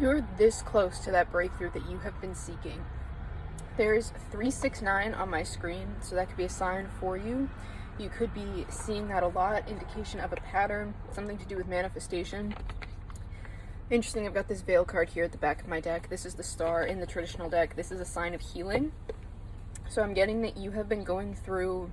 You're this close to that breakthrough that you have been seeking. There's 369 on my screen, so that could be a sign for you. You could be seeing that a lot, indication of a pattern, something to do with manifestation. Interesting, I've got this Veil card here at the back of my deck. This is the star in the traditional deck. This is a sign of healing. So I'm getting that you have been going through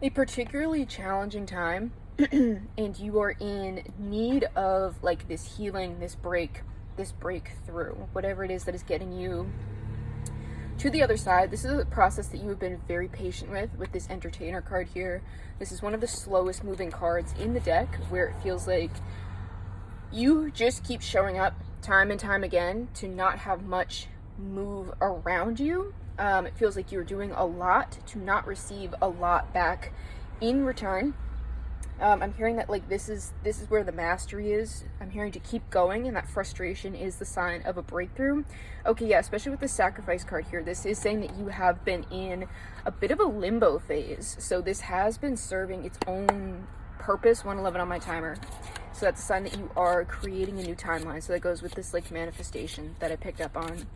a particularly challenging time and you are in need of like this healing, this breakthrough, whatever it is that is getting you to the other side. This is a process that you have been very patient with this Entertainer card here. This is one of the slowest moving cards in the deck, where it feels like you just keep showing up time and time again to not have much move around you. It feels like you're doing a lot to not receive a lot back in return. I'm hearing that like this is where the mastery is. I'm hearing to keep going, and that frustration is the sign of a breakthrough. Okay, yeah, especially with the Sacrifice card here. This is saying that you have been in a bit of a limbo phase. So this has been serving its own purpose. 111 on my timer. So that's a sign that you are creating a new timeline. So that goes with this like manifestation that I picked up on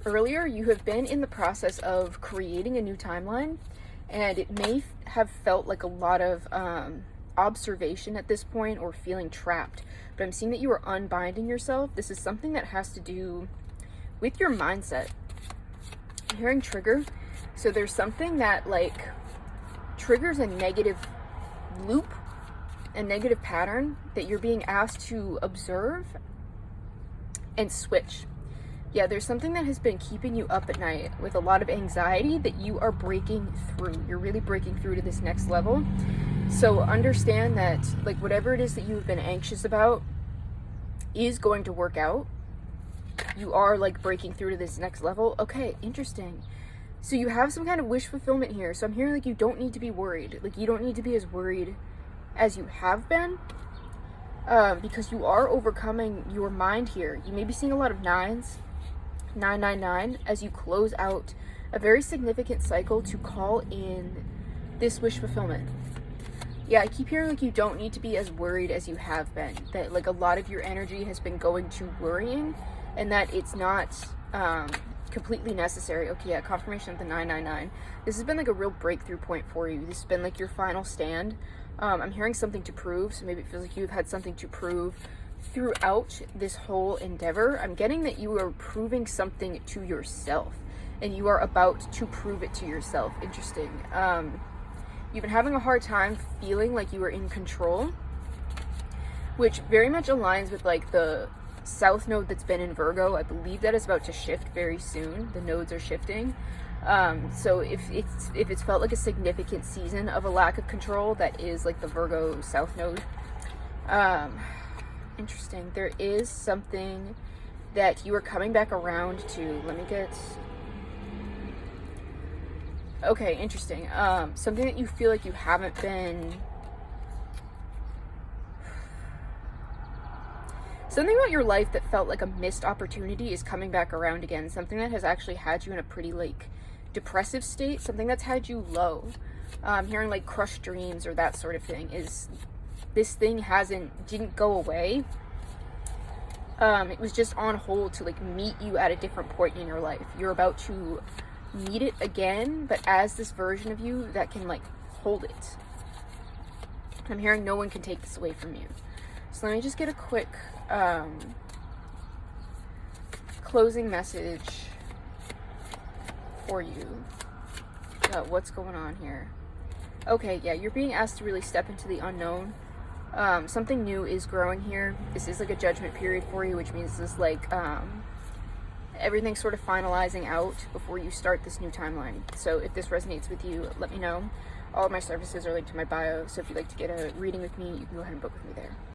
earlier. You have been in the process of creating a new timeline, and it may have felt like a lot of observation at this point, or feeling trapped, but I'm seeing that you are unbinding yourself. This is something that has to do with your mindset. I'm hearing trigger. So there's something that like triggers a negative loop, a negative pattern that you're being asked to observe and switch. Yeah, there's something that has been keeping you up at night with a lot of anxiety that you are breaking through. You're really breaking through to this next level. So understand that like whatever it is that you've been anxious about is going to work out. You are like breaking through to this next level. Okay, interesting. So you have some kind of wish fulfillment here. So I'm hearing like you don't need to be worried. Like you don't need to be as worried as you have been. Because you are overcoming your mind here. You may be seeing a lot of nines. 999 as you close out a very significant cycle to call in this wish fulfillment. Yeah, I keep hearing like you don't need to be as worried as you have been, that like a lot of your energy has been going to worrying, and that it's not completely necessary. Okay, yeah, confirmation of the 999. This has been like a real breakthrough point for you. This has been like your final stand. I'm hearing something to prove, so maybe it feels like you've had something to prove throughout this whole endeavor. I'm getting that you are proving something to yourself, and you are about to prove it to yourself. Interesting. You've been having a hard time feeling like you are in control, which very much aligns with like the south node that's been in Virgo. I believe that is about to shift very soon. The nodes are shifting. So if it's felt like a significant season of a lack of control, that is like the Virgo south node. Interesting. There is something that you are coming back around to. Let me get... Okay, interesting. Something that you feel like you haven't been... Something about your life that felt like a missed opportunity is coming back around again. Something that has actually had you in a pretty like depressive state. Something that's had you low. Hearing like crushed dreams or that sort of thing is... This thing didn't go away. It was just on hold to like meet you at a different point in your life. You're about to meet it again, but as this version of you that can like hold it. I'm hearing no one can take this away from you. So let me just get a quick closing message for you. What's going on here? Okay, yeah, you're being asked to really step into the unknown. Something new is growing here. This is like a judgment period for you, which means this like everything's sort of finalizing out before you start this new timeline. So if this resonates with you, let me know. All of my services are linked to my bio, so if you'd like to get a reading with me, you can go ahead and book with me there.